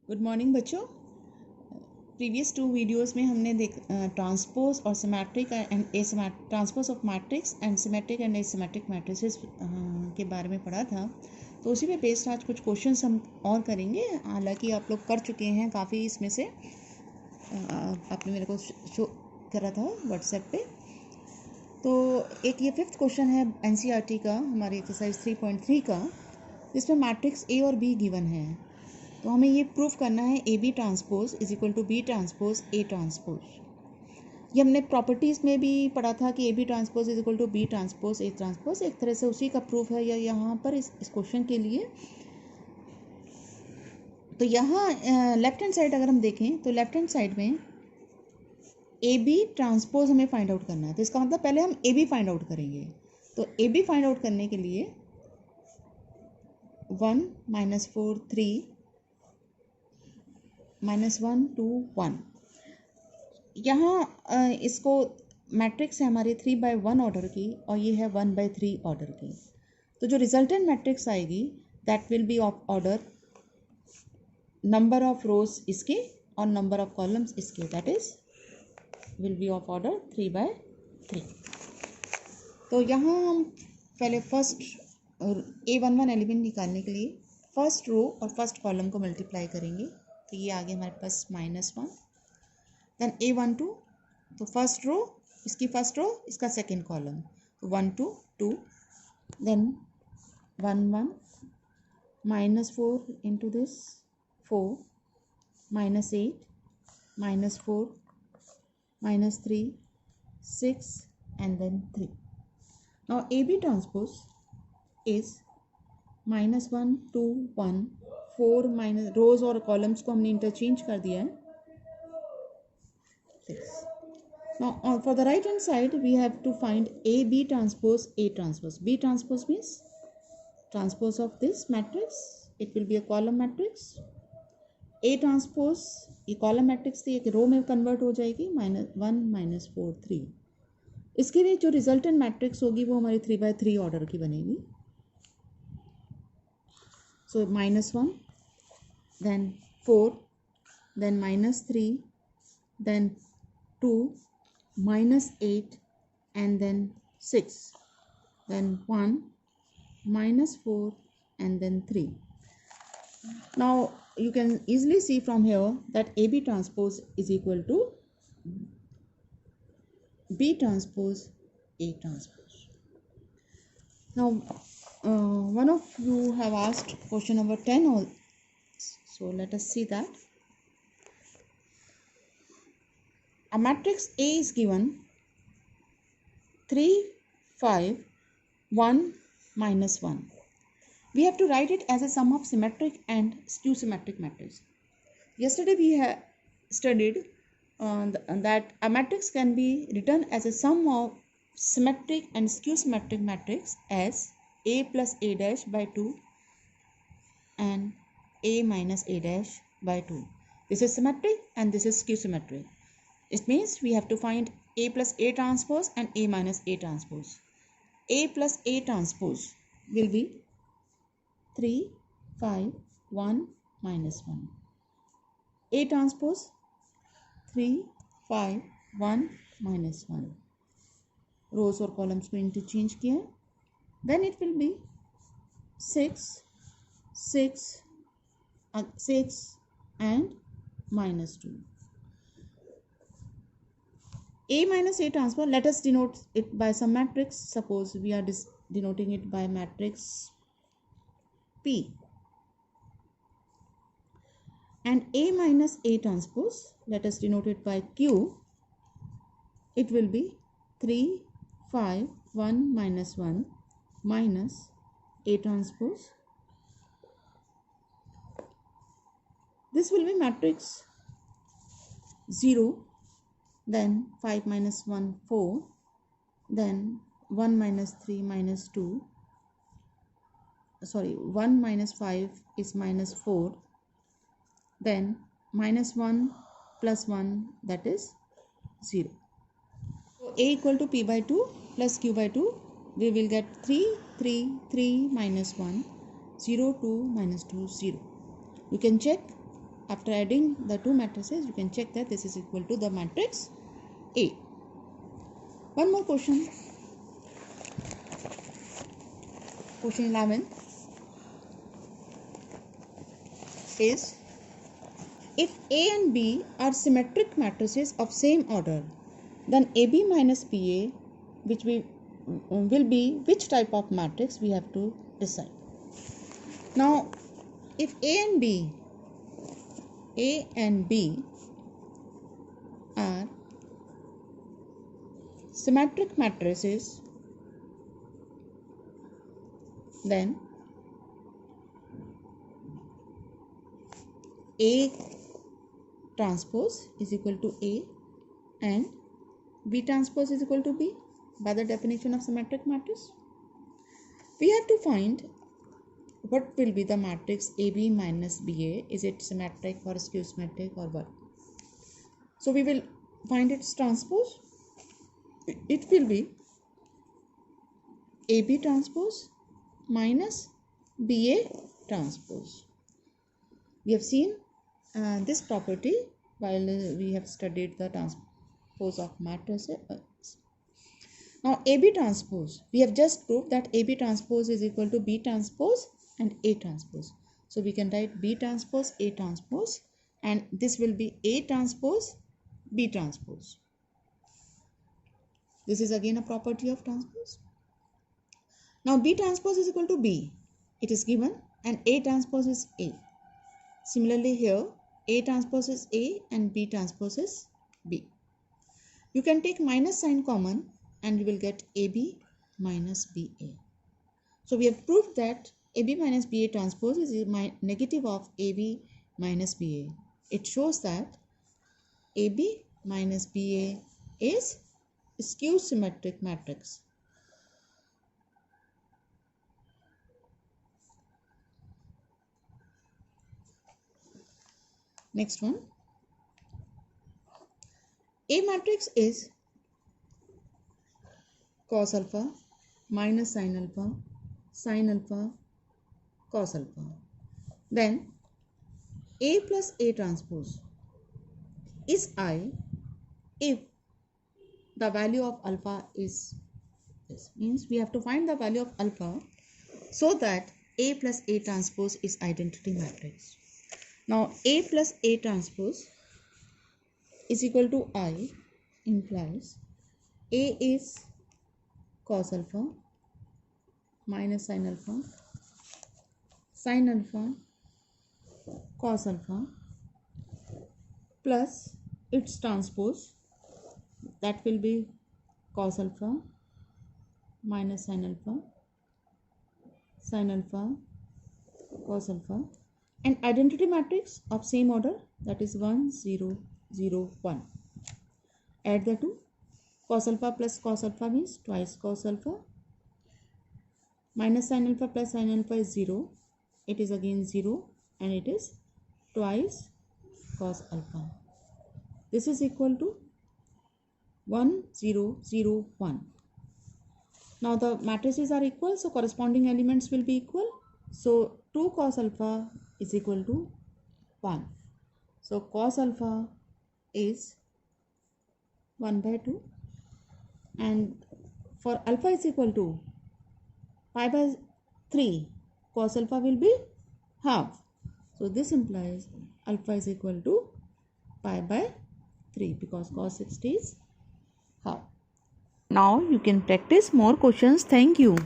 Good morning बच्चों। Previous 2 videos में हमने ट्रांसपोज और symmetric and transpose of matrix and symmetric and asymmetric matrices के बारे में पढ़ा था। तो उसी पे बेस्ड आज कुछ क्वेश्चंस हम और करेंगे। हालांकि आप लोग कर चुके हैं काफ़ी, इसमें से आपने मेरे को शो करा था व्हाट्सएप पे। तो एक ये 5th क्वेश्चन है एनसीईआरटी का, हमारी एक्सरसाइज 3.3 का, जिसमें मैट्रिक्स ए और बी गिवन है। तो हमें ये प्रूफ करना है A B transpose is equal to B transpose A transpose. ये हमने प्रॉपर्टीज़ में भी पढ़ा था कि A B transpose is equal to B transpose A transpose. एक तरह से उसी का प्रूफ है या यहाँ पर इस क्वेश्चन के लिए। तो यहाँ लेफ्ट हैंड साइड अगर हम देखें तो लेफ्ट हैंड साइड में ए बी ट्रांसपोज हमें फाइंड आउट करना है। तो इसका मतलब पहले हम ए बी फाइंड आउट करेंगे। तो ए बी फाइंड आउट करने के लिए 1 -4 3 -1 2 1, यहाँ इसको मैट्रिक्स है हमारी 3/1 ऑर्डर की और ये है 1/3 ऑर्डर की। तो जो रिजल्टेंट मैट्रिक्स आएगी that will be of order number of रोज इसके और नंबर ऑफ कॉलम्स इसके, that is will be of order 3/3। तो यहाँ हम पहले फर्स्ट A11 एलिमेंट निकालने के लिए फर्स्ट रो और फर्स्ट कॉलम को मल्टीप्लाई करेंगे। तो ये आगे हमारे पास -1। देन A12, तो फर्स्ट रो इसकी फर्स्ट रो, इसका सेकेंड कॉलम, तो 1 2 2। Then 1 1 -4 into this 4 -8 -4 -3 6 and then 3. Now AB transpose is -1 2 1 4 minus रोज और कॉलम्स को हमने इंटरचेंज कर दिया है 6. Now for the right hand side we have to find AB transpose A transpose. B transpose means transpose of this matrix, it will be a column matrix. A transpose ये column matrix थी, एक रो में convert हो जाएगी, -1 -4 3। इसके लिए जो resultant matrix होगी वो हमारी 3/3 ऑर्डर की बनेगी। सो -1 then 4 then -3 then 2 -8 and then 6 then 1 -4 and then 3. Now you can easily see from here that AB transpose is equal to B transpose A transpose. Now one of you have asked question number 10 also. So let us see that. A matrix A is given 3 5 1 -1. We have to write it as a sum of symmetric and skew symmetric matrix. Yesterday we have studied that a matrix can be written as a sum of symmetric and skew symmetric matrix as A plus A dash by 2 and A minus A dash by 2. This is symmetric and this is skew symmetric. It means we have to find A plus A transpose and A minus A transpose. A plus A transpose will be 3 5 1 -1. A transpose 3 5 1 -1. रोज और columns को interchange किया, then it will be 6 6 6 and -2. A minus A transpose, let us denote it by some matrix. Suppose we are denoting it by matrix P. And A minus A transpose, let us denote it by Q. It will be 3 5 1 -1 minus A transpose. This will be matrix 0, then 5 -1 4, then 1 -3 -2, sorry 1 -5 is -4, then -1 plus 1, that is 0. So A equal to P by 2 plus Q by 2, we will get 3 3 3 -1 0 2 -2 0. You can check after adding the two matrices, you can check that this is equal to the matrix A. One more question. Question 11 is, if A and B are symmetric matrices of same order, then AB minus BA, which will be which type of matrix, we have to decide. Now, if A and B are symmetric matrices, then A transpose is equal to A and B transpose is equal to B by the definition of symmetric matrix. We have to find what will be the matrix AB minus BA. Is it symmetric or skew symmetric or what? So we will find its transpose. It will be AB transpose minus BA transpose. We have seen this property while we have studied the transpose of matrices. Now AB transpose, we have just proved that AB transpose is equal to B transpose and A transpose. So we can write B transpose A transpose, and this will be A transpose B transpose. This is again a property of transpose. Now B transpose is equal to B. It is given, and A transpose is A. Similarly here, A transpose is A and B transpose is B. You can take minus sign common and you will get AB minus BA. So we have proved that AB minus BA transpose is negative of AB minus BA. It shows that AB minus BA is skew symmetric matrix. Next one. A matrix is cos alpha minus sin alpha, cos alpha. Then A plus A transpose is I if the value of alpha is this. Means we have to find the value of alpha so that A plus A transpose is identity matrix. Now A plus A transpose is equal to I implies A is cos alpha minus sin alpha, cos alpha plus its transpose, that will be cos alpha minus sin alpha, cos alpha, and identity matrix of same order, that is 1 0 0 1. Add the two. Cos alpha plus cos alpha means twice cos alpha, minus sin alpha plus sin alpha is 0. It is again 0 and it is twice cos alpha. This is equal to 1 0 0 1. Now the matrices are equal, so corresponding elements will be equal. So 2 cos alpha is equal to 1. So cos alpha is 1 by 2, and for alpha is equal to pi by 3, cos alpha will be half. So this implies alpha is equal to pi by 3 because cos 60 is half. Now you can practice more questions. Thank you.